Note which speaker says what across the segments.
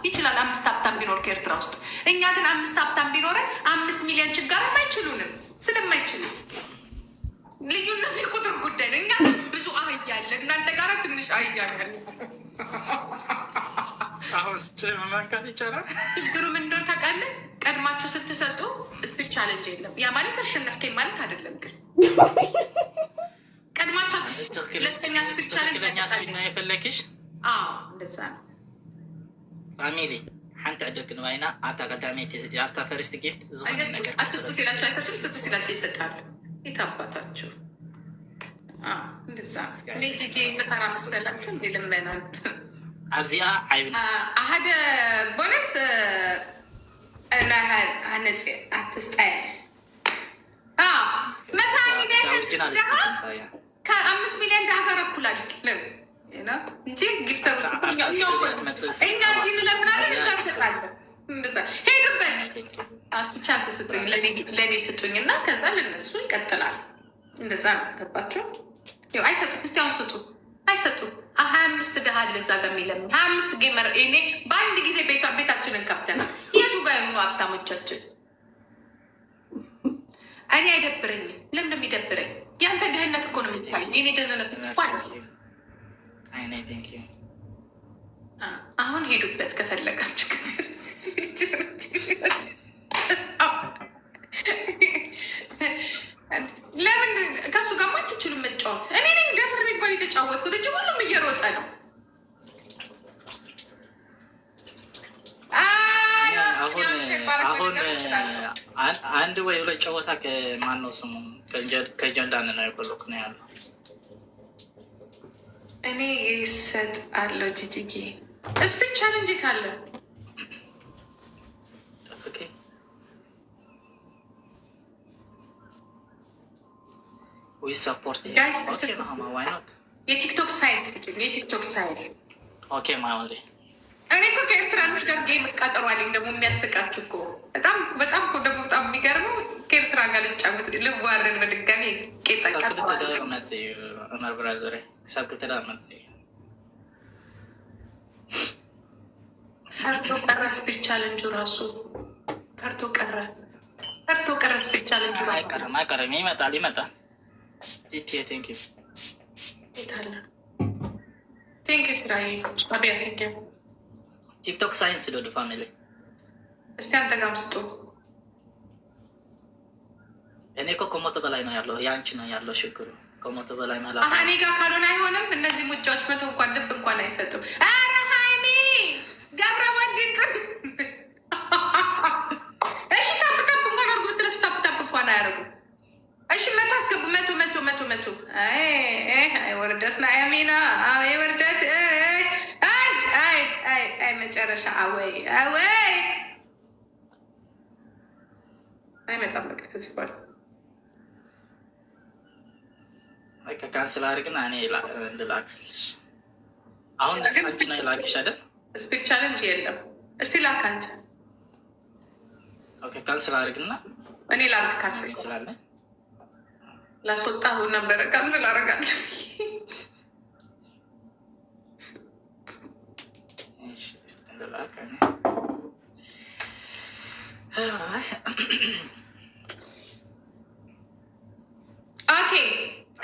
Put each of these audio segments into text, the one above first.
Speaker 1: ይችላል 5 ሀብታም ቢኖር ከኤርትራ ውስጥ። እኛ ግን 5 ሀብታም ቢኖረን 5 ሚሊዮን ችጋርም አይችሉንም። ስለማይችሉ ልዩነቱ የቁጥር ጉዳይ ነው። እኛ ብዙ አህያ አለ፣ እናንተ ጋር ትንሽ አህያ ያለ።
Speaker 2: አሁን መንካት ይቻላል።
Speaker 1: ችግሩ ምን እንደሆነ ታውቃለህ? ቀድማችሁ ስትሰጡ ስፒድ ቻለንጅ የለም። ያ ማለት አሸነፍከኝ ማለት አይደለም። ግን ቀድማችሁ ሁለተኛ ስፒድ ቻለንጅ
Speaker 2: ነው የፈለግሽ።
Speaker 1: እንደዛ ነው
Speaker 2: ፋሚሊ ሓንቲ ዕድግ ንባይና ኣብታ ቀዳሜት ኣብታ ፈርስት ጊፍት ዝኾነ ነገር
Speaker 1: አትስጡ ሲላቸው አይሰጡም፣ ስጡ ሲላቸው ይሰጣሉ። የታባታችሁ እንደዛ ጂጂ ምፈራ መሰላችሁ እንዲ ልመናል
Speaker 2: ኣብዚኣ ዓይብና
Speaker 1: ሓደ ቦነስ ነፅ አትስጣይ ከ5 ሚሊዮን ዳ ጋር እኩላል እንጂ ጊፍተሮች እኛ ሲንለምናለን እዛ ሰጣለን። ሄዱበት አስቲ ቻንስ ስጡኝ፣ ለእኔ ስጡኝ እና ከዛ ለነሱ ይቀጥላል። እንደዛ ነው። ገባቸው? አይሰጡም። እስቲ አሁን ስጡ። አይሰጡም። 25 ድሃ አለ እዛ ጋር የሚለምን 25 ጌመር። እኔ በአንድ ጊዜ ቤታችንን ከፍተናል። የቱ ጋር የሆኑ ሀብታሞቻችን? እኔ አይደብረኝም። ለምን የሚደብረኝ? ያንተ ድህነት እኮ ነው የሚታይ። የኔ ድህነት አሁን ሄዱበት ከፈለጋችሁ ለምን ከሱ ጋር አትችሉም መጫወት? እኔ ነኝ ደፍር ሚባል የተጫወትኩት እንጂ ሁሉም እየሮጠ ነው።
Speaker 2: አሁን አንድ ወይ ሁለት ጨዋታ ከማነው ስሙ ከጀንዳን ነው የቆለኩ ነው ያለው።
Speaker 1: እኔ ይሰጥ አለው ጂጂጌ ስፒድ ቻለንጅ ካለ የቲክቶክ ሳይት የቲክቶክ ሳይት
Speaker 2: ኦኬ ማለ
Speaker 1: እኔ እኮ ከኤርትራኖች ጋር ጌም እቃጠሯልኝ። ደግሞ የሚያስቃችሁ እኮ በጣም እኮ ደግሞ በጣም የሚገርመው ከኤርትራ ጋር ልጫወት ልዋረድ በድጋሚ ፈርቶ ቀረ። ስፒድ ቻለንጁ ራሱ ፈርቶ ቀረ። ስፒድ ቻለንጁ
Speaker 2: አይቀርም። ይመጣል ቲክቶክ ሳይንስ ዶዶ ፋሚሊ
Speaker 1: እስቲ አንተ ጋርም ስጡ።
Speaker 2: እኔ እኮ ከሞተ በላይ ነው ያለው። የአንቺ ነው ያለው ችግሩ። ከሞተ በላይ መላ
Speaker 1: እኔ ጋር ካልሆነ አይሆንም። እነዚህ ሙጫዎች መቶ እንኳን ልብ እንኳን አይሰጡም። ኧረ ሀይሚ ገብረ ወዲቅር እሺ፣ ታፕታፕ እንኳን አርጉ ብትላችሁ ታፕታፕ እንኳን አያደርጉም። እሺ፣ መቶ አስገቡ። መቶ አይ ወርደት ና ያሚና አይ ወርደት አይ መጨረሻ አወይ አይመጣም። በቃ ከዚህ በኋላ
Speaker 2: ካንስል አድርግና እኔ እንድላክልሽ። አሁን አንቺ ነው ላክሽ አይደል?
Speaker 1: ስፒድ ቻለንጅ የለም። እስቲ ላክ አንተ።
Speaker 2: ኦኬ ካንስል አድርግና
Speaker 1: እኔ ላክ። ካንስል
Speaker 2: ስላለ
Speaker 1: ላስወጣሁ ነበረ። ካንስል አደርጋለሁ። ኦኬ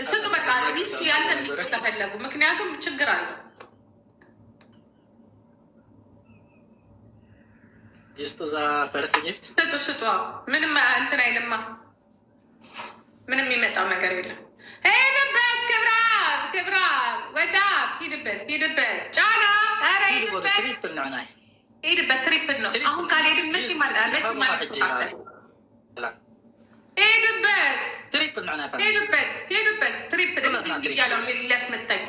Speaker 1: ስጡ። በቃ ሚስቱ ያንተ ሚስቱ ከፈለጉ፣ ምክንያቱም ችግር አለ።
Speaker 2: ሚስቱ እዛ ፈርስት ጊፍት
Speaker 1: ስጡ። ምንም እንትን አይልማ። ምንም የሚመጣው ነገር የለም። ሄድበት ክብራ ወዳ ሂድበት ጫና ኧረ ሄድበት ትሪፕል ነው። አሁን ካልሄድን መቼ ማለት ሄዱበት ትሪፕል እያለው ሊያስመታኝ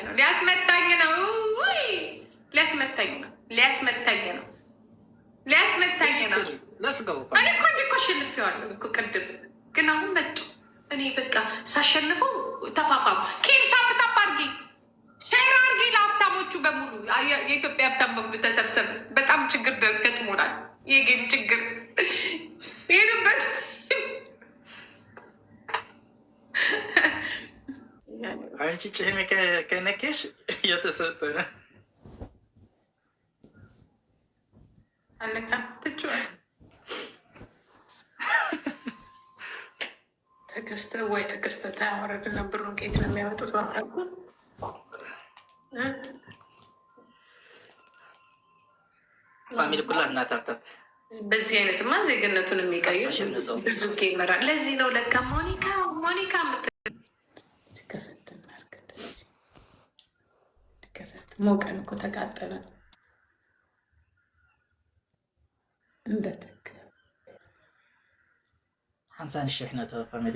Speaker 1: ነው። እኔ እኮ እንዲህ አሸንፌዋለሁ እኮ ቅድም፣ ግን አሁን መጡ። እኔ በቃ ሳሸንፈው ተፋፋሙ። ኪም ታፕታፕ አድርጊ፣ ሼር አድርጊ ለሀብታሞቹ በሙሉ፣ የኢትዮጵያ ሀብታም በሙሉ ተሰብሰብ። በጣም ችግር ገጥሞናል። የጌም ችግር ሄዱበት።
Speaker 2: አንቺ ጭሜ ከነኬሽ እየተሰጠ ነው።
Speaker 1: አለካ ትችዋል ተከስተ ወይ ተከስተ ታወረድ ነበር ቄት ነው የሚያወጡት ባካሉ
Speaker 2: ፋሚሊ ኩላ እናታተብ
Speaker 1: በዚህ አይነትማ ዜግነቱን የሚቀይር ብዙ ይመራል። ለዚህ ነው ለካ ሞኒካ ትከፈት ሞቀን እኮ ተቃጠለ እንደትክ
Speaker 2: 50 ሺህ ነው ፋሚሊ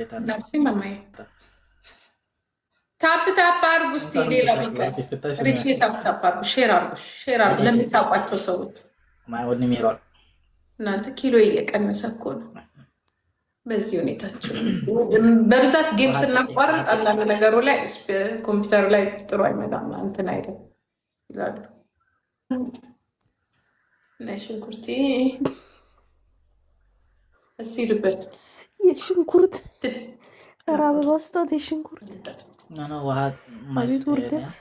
Speaker 1: ታፕ አርጉ እስኪ ሌላ ሪች ታፕ አርጉ ሼር አርጉ ለምታውቋቸው ሰዎች
Speaker 2: ማይወድ ሚሮል
Speaker 1: እናንተ ኪሎ እየቀነሰ እኮ ነው። በዚህ ሁኔታቸው በብዛት ጌም ስናቋርጥ አንዳንድ ነገሩ ላይ ኮምፒውተር ላይ ጥሩ አይመጣም እንትን አይደል ይላሉ። እና ሽንኩርቴ እስኪ ሂዱበት
Speaker 3: የሽንኩርት ራብ ባስታት የሽንኩርት
Speaker 2: ዋሃት
Speaker 3: አቤት ውርደት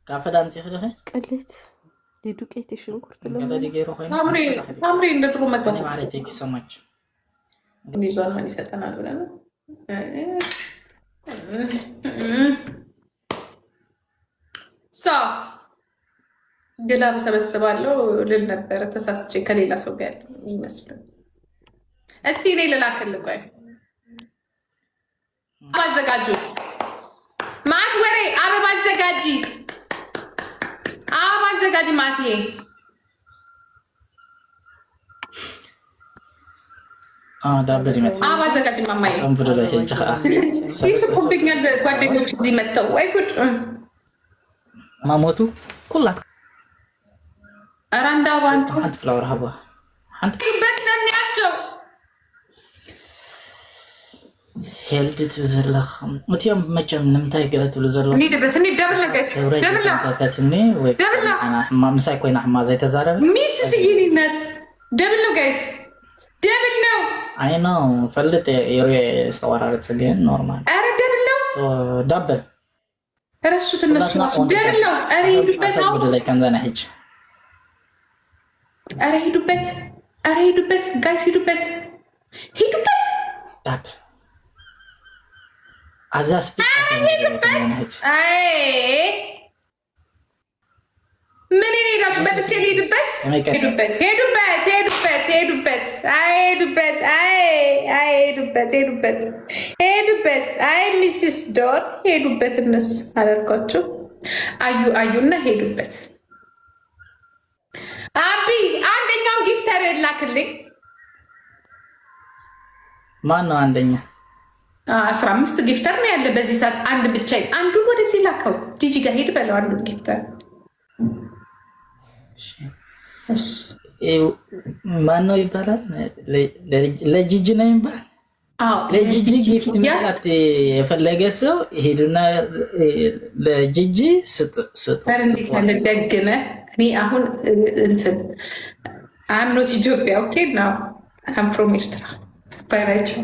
Speaker 2: ካፈዳንቲ ይኸለ
Speaker 3: ቅሌት የዱቄት የሽንኩርት
Speaker 1: ታምሬ እንደ ድሮ መግባት
Speaker 2: ማለት ይሰማች
Speaker 1: ሚዛን ይሰጠናል ብለን ግላብ ሰበስባለሁ ልል ነበረ ተሳስቼ ከሌላ ሰው ጋር ያለ ይመስላል። እስቲ እኔ ልላክልህ ቆይ አዘጋጁ ማት ወሬ አበባ አዘጋጂ ማትዬ አበባ አዘጋጂ ማማዬ ይስቁብኛል ጓደኞች እዚህ መጥተው ወይ ጉድ
Speaker 2: ማሞቱ ኩላት
Speaker 1: አራንዳ ባንቱ
Speaker 2: አንተ ፍላወር ሀባ አንተ
Speaker 1: በትናቸው
Speaker 2: ሄልድት ዘለኽ እትዮም መቸም ንምንታይ ገለት ብሉ ዘሎ
Speaker 1: እኔ ደብል ነገስ ደብል
Speaker 2: ምሳይ ኮይና ሕማ ዘይተዛረበ
Speaker 1: ሚስ ስይኒነት ደብል ነው ጋይስ ደብል ነው
Speaker 2: አይ ነው ፈልጥ የሮስተዋራረት ግን ኖርማል
Speaker 1: አረ ደብል ነው
Speaker 2: ዳብል
Speaker 1: ረሱት እነሱ ደብል ነው አረ ሂዱበት
Speaker 2: ነው ላይ ከንዘና ሂጅ
Speaker 1: አረ ሂዱበት ጋይስ ሂዱበት
Speaker 2: ዳብል አዛስ
Speaker 1: ምን ሄዳችሁ በጥቼ ሄዱበት አይ ሚስስ ዶር ሄዱበት እነሱ አላልኳችሁ አዩና ሄዱበት አቢ አንደኛውን ጊፍተር ላክልኝ
Speaker 2: ማን ነው አንደኛ
Speaker 1: 15 ጊፍተር ነው ያለ በዚህ ሰዓት አንድ ብቻ አንዱን ወደዚህ ላከው ጂጂ ጋር ሄድ በለው አንዱን ጊፍተር
Speaker 2: ማን ነው ይባላል ለጂጂ ነው ይባላል ለጂጂ ጊፍት መስጠት የፈለገ ሰው ሄዱና ለጂጂ ስጥ
Speaker 1: እንዴት ያለ ደግነ እኔ አሁን እንትን አም ኖት ኢትዮጵያ ኦኬ ናው አም ፍሮም ኤርትራ ባይራቸው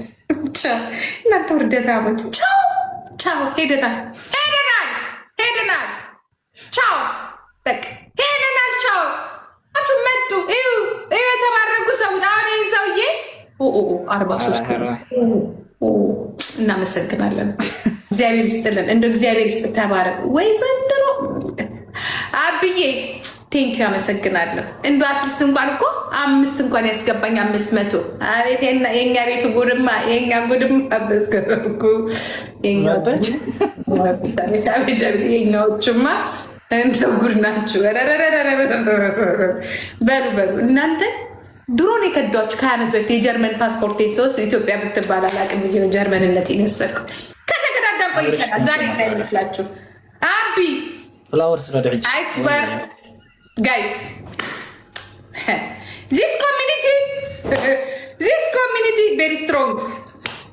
Speaker 1: እናንተ ውርደታሞች ቻው ሄደናል ቻው በቃ ሄደናል ቻው አችሁ መጡ የተባረጉ ሰዎች አሁን ይህ ሰውዬ 43 እናመሰግናለን እግዚአብሔር ይስጥልን እንደ እግዚአብሔር ይስጥ ተባረክ ወይ ዘንድሮ አብዬ ቴንኪ አመሰግናለሁ እንዶ አትሊስት እንኳን እኮ 5 እንኳን ያስገባኝ 500 አቤት የኛ ቤቱ ጉድማ የኛ ጉድማ አበስከበርኩ የኛዎችማ እንደው ጉድ ናችሁ በሉ እናንተ ድሮን የከዷችሁ ከ20 ዓመት በፊት የጀርመን ፓስፖርት ሶስት ኢትዮጵያ ብትባል አላቅም ጀርመንነት ይነሰርኩት ከተከዳዳን ቆይተናል ዛሬ እንዳይመስላችሁ አቢ
Speaker 2: ፍላወርስ ረድዕጅ
Speaker 1: አይስወር guys this community very strong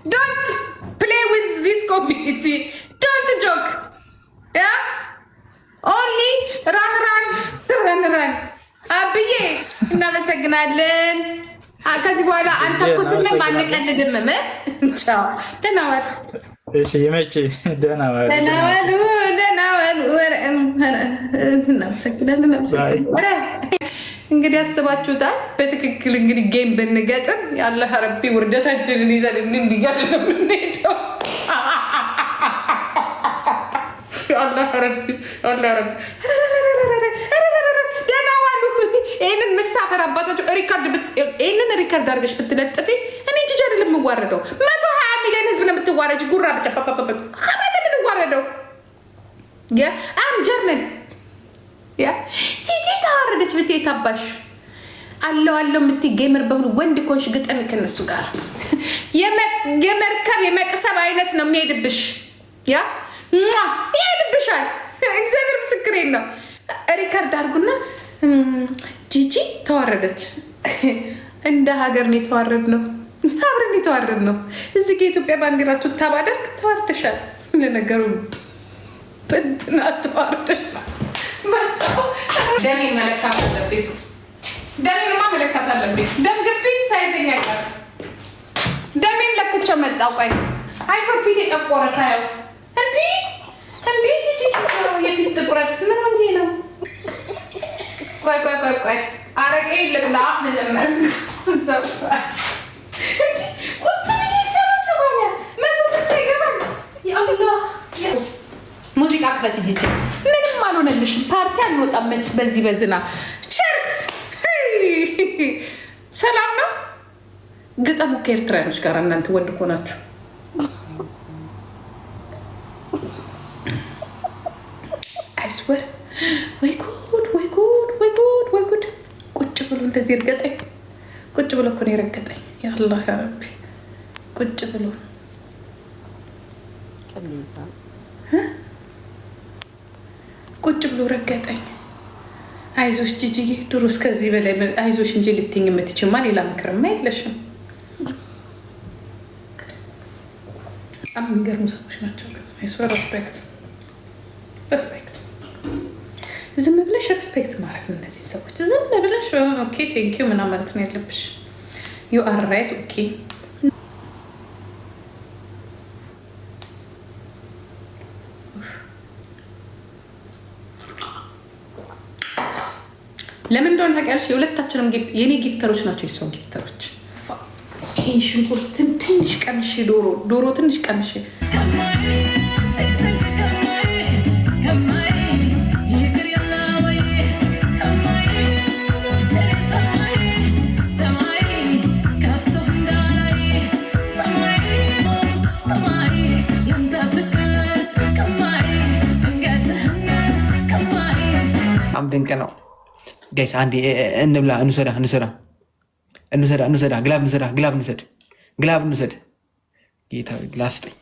Speaker 1: don't play with this community don't joke yeah only run አብዬ እናመሰግናለን ከዚህ በኋላ አንተ ኩስልም አንቀልድም ቻው ደህና ዋል
Speaker 2: እሺ ይመጪ ደህና ዋል እናመሰግናለን
Speaker 1: እንግዲህ አስባችሁታል። በትክክል እንግዲህ ጌም ብንገጥም ያለ ረቢ ውርደታችንን ይዘን እንዲጋር ነው የምንሄደው። ደህና ዋሉ። ይህንን መሳፈር አባታቸው ይህንን ሪከርድ አድርገሽ ብትለጥፊ እኔ ጅጅ አይደለም የምዋረደው 120 ሚሊዮን ህዝብ ነው የምትዋረጅ። ጉራ ብጨጳጳበት የምንዋረደው አም ጀርመን ጂጂ ተዋረደች ብት የታባሽ አለው የምትይ ጌመር በሙሉ ወንድ ኮንሽ ግጠሚ ከነሱ ጋር የመርከብ የመቅሰብ አይነት ነው የሚሄድብሽ። ይሄድብሻል። እግዚአብሔር ምስክሬ ነው። ሪከርድ አድርጉና ጂጂ ተዋረደች። እንደ ሀገር ነው የተዋረድ ነው። አብረን የተዋረድ ነው። እዚህ ከኢትዮጵያ ባንዲራ ቱታ ባደርግ ተዋርደሻል። ለነገሩ ብንትና ተዋርደሻል። ደሜ መለካት አለብኝ። ደሜንማ መለካት አለብኝ። ደም ግፊት ሳይዘኛ ይቀር ደሜን ለክቼ መጣው። ቆይ አይሶ ፊት የጠቆረ ሳየው እንዲህ ጂጂ የፊት ጥቁረት ምን ሆኜ ነው? ቆይ አረቄ ልብላ መጀመር ቁጭ ብዬ ሰባሰባኛ 160 ይገባል። ሙዚቃ ክፈች ጂጂ። ምንም አልሆነልሽም። ፓርቲ አንወጣም መች በዚህ በዝና ቸርስ ሰላም ነው። ግጠሙ ከኤርትራያኖች ጋር እናንተ ወንድ እኮ ናችሁ። አይስወር ወይ ጉድ ወይ ጉድ ወይ ጉድ ወይ ጉድ። ቁጭ ብሎ እንደዚህ እርገጠኝ። ቁጭ ብሎ እኮ ነው የረገጠኝ። ያአላህ ያ ረቢ ቁጭ ብሎ ቁጭ ብሎ ረገጠኝ። አይዞሽ ጂጂዬ፣ ድሮ እስከዚህ በላይ አይዞሽ እንጂ ልትይኝ የምትችማ ሌላ ምክርማ የለሽም። በጣም የሚገርሙ ሰዎች ናቸው። አይስወር ሬስፔክት ዝም ብለሽ ሬስፔክት ማድረግ ነው። እነዚህ ሰዎች ዝም ብለሽ ኦኬ ቴንኪው ምናምን ማለት ነው ያለብሽ። ዩ አር ራይት ኦኬ። ለምን እንደሆነ ታውቂያለሽ? የሁለታችንም የኔ ጊፍተሮች ናቸው የሷ ጊፍተሮች። ይህ ሽንኩርት ትንሽ ቀምሼ ዶሮ ትንሽ ቀምሼ
Speaker 4: በጣም ድንቅ ነው ጋይስ። አንዴ እንብላ፣ እንውሰዳ፣ ግላብ እንውሰድ። ጌታ ግላብ ስጠኝ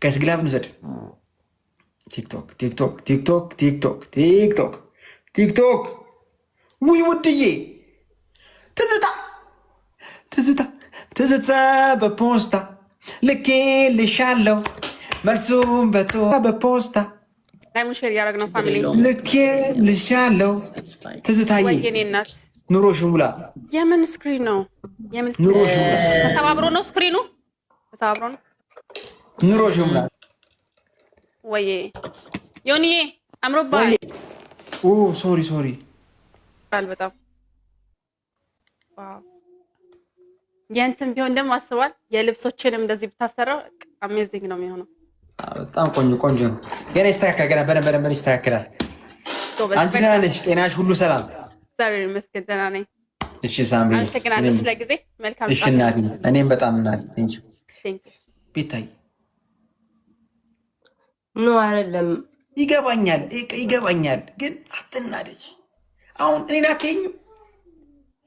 Speaker 4: ጋይስ፣ ግላብ እንውሰድ። ቲክቶክ ውይ ውድዬ፣ ትዝታ በፖስታ ልኬልሻለሁ መልሱም በፖስታ
Speaker 5: ሼር እያደረግነው ፋሚሊ
Speaker 4: ልኬልሻለሁ። ትዝታዬ ኑሮሽ ሙላ።
Speaker 5: የምን ስክሪን ነው? ተሰባብሮ ነው ስክሪኑ፣ ተሰባብሮ ነው።
Speaker 4: ኑሮሽ ሙላ
Speaker 5: ወይ ዮኒዬ አምሮባል።
Speaker 4: ሶሪ
Speaker 5: በጣም የእንትን ቢሆን ደግሞ አስቧል። የልብሶችንም እንደዚህ ብታሰራው አሜዚንግ ነው የሚሆነው።
Speaker 4: በጣም ቆንጆ ነው። ገና ይስተካከል፣ ገና በደንብ ይስተካከላል። አንቺ ደህና ነሽ? ጤናሽ ሁሉ ሰላም?
Speaker 5: እግዚአብሔር ይመስገን ደህና ነኝ።
Speaker 4: እሺ ሳምሪ፣
Speaker 5: አመሰግናለሁ ስለጊዜ። መልካም።
Speaker 4: እሺ እናቴ፣ እኔም በጣም እናቴ ቴንክ ዩ። ቤታይ
Speaker 3: ኖ አይደለም፣
Speaker 4: ይገባኛል፣ ግን አትናደጅ። አሁን እኔን አትይኝም።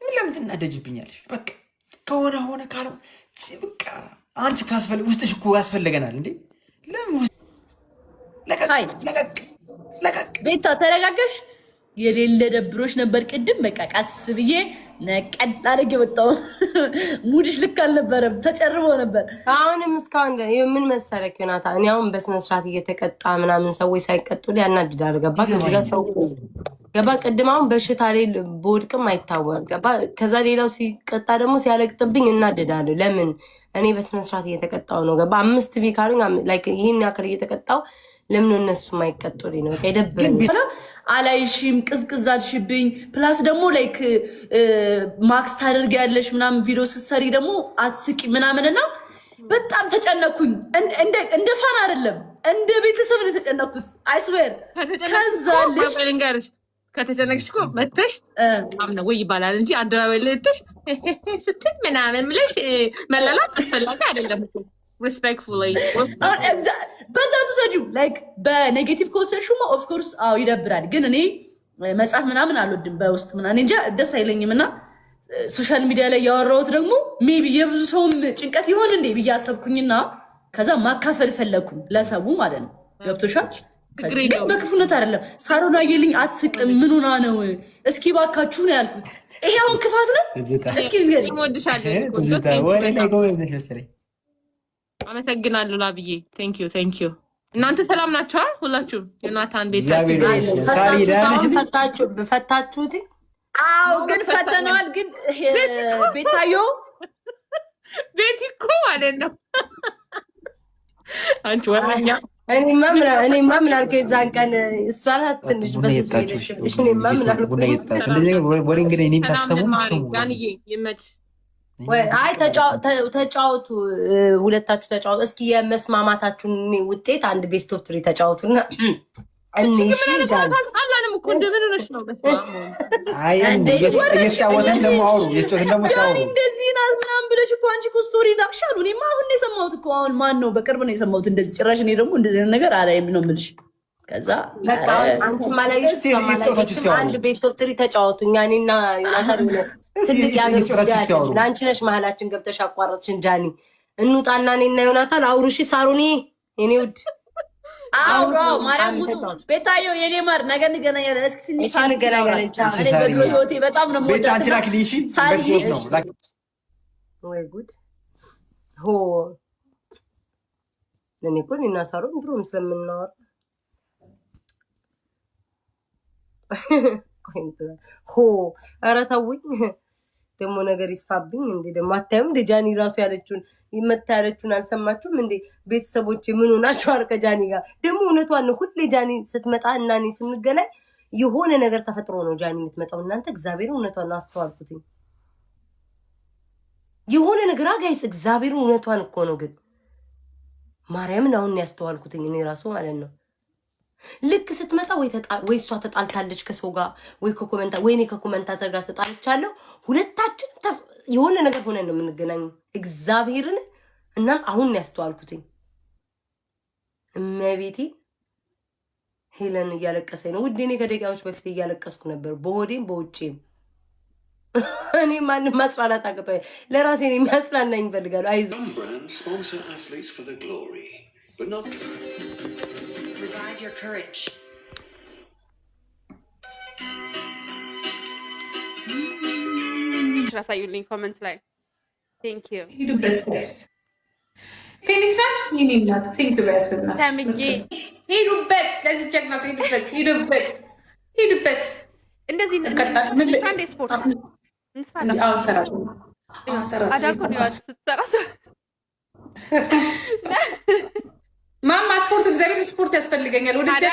Speaker 4: ምን ለምን ትናደጅብኛለሽ? በቃ ከሆነ ሆነ፣ ካልሆነ በቃ አንቺ ውስጥሽ እኮ ያስፈልገናል እንዴ። ለቀቅ
Speaker 6: ቤታ ተረጋጋሽ። የሌለ ደብሮች ነበር ቅድም። በቃ ቀስ ብዬ ነቀድ አድርጌ ወጣሁ። ሙድሽ ልክ አልነበረም፣ ተጨርቦ ነበር።
Speaker 3: አሁንም እስካሁን ምን መሰለክ ዮናታ፣ እኔ አሁን በስነስርዓት እየተቀጣ ምናምን ሰዎች ሳይቀጡ ያናድዳል። ገባ ከዚህ ጋር ሰው ገባ። ቅድም አሁን በሽታ ላይ በወድቅም አይታወቅ ገባ። ከዛ ሌላው ሲቀጣ ደግሞ ሲያለቅጥብኝ እናድዳለሁ። ለምን እኔ በስነስርዓት እየተቀጣው ነው ገባ። 5 ቢ ካሉኝ ይህን ያክል እየተቀጣው ለምን እነሱ ማይቀጡልኝ ነው? ይደብረኝ።
Speaker 6: አላይሽም፣ ቅዝቅዝ አልሽብኝ። ፕላስ ደግሞ ላይክ ማክስ ታደርጊያለሽ ምናምን ቪዲዮ ስትሰሪ ደግሞ አትስቂ ምናምንና በጣም ተጨነኩኝ። እንደ ፋን አይደለም እንደ ቤተሰብ ነው የተጨነኩት። አይስዌር
Speaker 7: ከዛልሽ ከተጨነቅሽ እኮ መተሽ አምነ ወይ ይባላል እንጂ አደባባይ ላይ ተሽ ስትል ምናምን ብለሽ መላላት አስፈላጊ አይደለም እኮ ሪስፔክትፉሊ
Speaker 6: በዛ ትሰጂው ላይክ በኔጌቲቭ ከወሰድሽማ ኦፍኮርስ አዎ ይደብራል። ግን እኔ መጽሐፍ ምናምን አልወድም በውስጥ ምናምን እንጃ ደስ አይለኝም። እና ሶሻል ሚዲያ ላይ ያወራሁት ደግሞ ሜቢ የብዙ ሰውም ጭንቀት ይሆን እንዴ ብዬ አሰብኩኝና ከዛ ማካፈል ፈለግኩኝ ለሰው ማለት ነው። ገብቶሻል? ግን በክፉነት አይደለም። ሳሮን አየልኝ አትስቅም ምን ሆና ነው እስኪ ባካችሁ ነው ያልኩት። ይሄ አሁን ክፋት ነው? እስኪ
Speaker 7: አመሰግናለሁ ላብዬ። ቴንክ ዩ። እናንተ ሰላም ናችኋል ሁላችሁም? ዮናታን ቤት
Speaker 3: ፈታችሁት?
Speaker 6: አዎ ግን ፈተነዋል። ግን ቤታዮ
Speaker 7: ቤት እኮ ማለት ነው አንቺ ወራኛ
Speaker 3: እኔማ ምን አልከኝ የዛን ቀን እሷ ናት ትንሽ በስሱ ሄደሽ። እኔማ ምን
Speaker 7: ይመች
Speaker 3: አይ ተጫወቱ፣ ሁለታችሁ ተጫወቱ። እስኪ የመስማማታችሁን ውጤት አንድ ቤስት ኦፍ ትሪ ተጫወቱና
Speaker 7: አላንም እኮ እንደምንነሽ ነው
Speaker 4: እየተጫወትን ደግሞ አውሩ
Speaker 6: እንደዚህ ናት ምናምን ብለሽ እኮ አንቺ እኮ ስቶሪ ላክሻሉ። እኔማ አሁን ነው የሰማሁት እኮ አሁን ማን ነው በቅርብ ነው የሰማሁት እንደዚህ ጭራሽ። እኔ ደግሞ እንደዚህ ነገር አላይም ነው የምልሽ። ከዛ
Speaker 3: በቃ አንቺ ማላይሽ አንድ ቤስት ኦፍ ትሪ ተጫወቱ። እኛ እኔና ዮናታን ትልቅ ያገር ጉዳይ ለአንቺ ነሽ መሀላችን ገብተሽ አቋረጥሽን። ጃኒ እንውጣና እኔና ዮናታን አውሩሺ ሳሩኒ የኔ ውድ
Speaker 6: አውራው ማርያም ሙቱ ቤታዮ የኔ ማር ነገ እንገናኛለን። እስኪ ትንሽ እንገናኛለን። እኔ በድሮ ህይወቴ በጣም ነው
Speaker 4: ቤት አንቺ ላኪልኝ። እሺ
Speaker 3: ወይ ጉድ ሆ እኔ እኮ እኔና ሳሮን ድሮም ስለምናወራ ሆ ኧረ ተውኝ ደግሞ ነገር ይስፋብኝ እንዴ። ደግሞ አታዩም እንዴ ጃኒ ራሱ ያለችውን ይመታ ያለችውን አልሰማችሁም እንዴ? ቤተሰቦቼ ምን ሆናችሁ? ከጃኒ ጋር ደግሞ እውነቷን ነው። ሁሌ ጃኒ ስትመጣ እና እኔ ስንገናኝ የሆነ ነገር ተፈጥሮ ነው ጃኒ የምትመጣው። እናንተ እግዚአብሔር እውነቷን አስተዋልኩትኝ። የሆነ ነገር ጋይስ እግዚአብሔር እውነቷን እኮ ነው። ግን ማርያምን አሁን ያስተዋልኩትኝ እኔ ራሱ ማለት ነው። ልክ ስትመጣ ወይ እሷ ተጣልታለች ከሰው ጋር ወይ ከኮመንታ ወይ እኔ ከኮመንታተር ጋር ተጣልቻለሁ። ሁለታችን የሆነ ነገር ሆነን ነው የምንገናኘው እግዚአብሔርን። እና አሁን ያስተዋልኩትኝ እመቤቴ ሄለን እያለቀሰኝ ነው ውዴ። እኔ ከደቂቃዎች በፊት እያለቀስኩ ነበር በሆዴም በውጭም። እኔ ማንም ማጽናናት አቅቶኝ ለራሴ ነው የሚያጽናናኝ ይፈልጋሉ። አይዞ
Speaker 8: Revive your courage.
Speaker 5: አሳዩልኝ ኮሜንት ላይ ቴንክ ዩ
Speaker 1: ፌኒክስ ይሚናት ቴንክ ዩ በያስበናት
Speaker 5: ተምዬ
Speaker 1: ሄዱበት ለዚህ ጀግና ሄዱበት እንደዚህ
Speaker 5: አንዴ ስፖርት አዳርጎ ነው ስትሰራ
Speaker 1: ማማ ስፖርት እግዚአብሔር ስፖርት ያስፈልገኛል ወደዚያ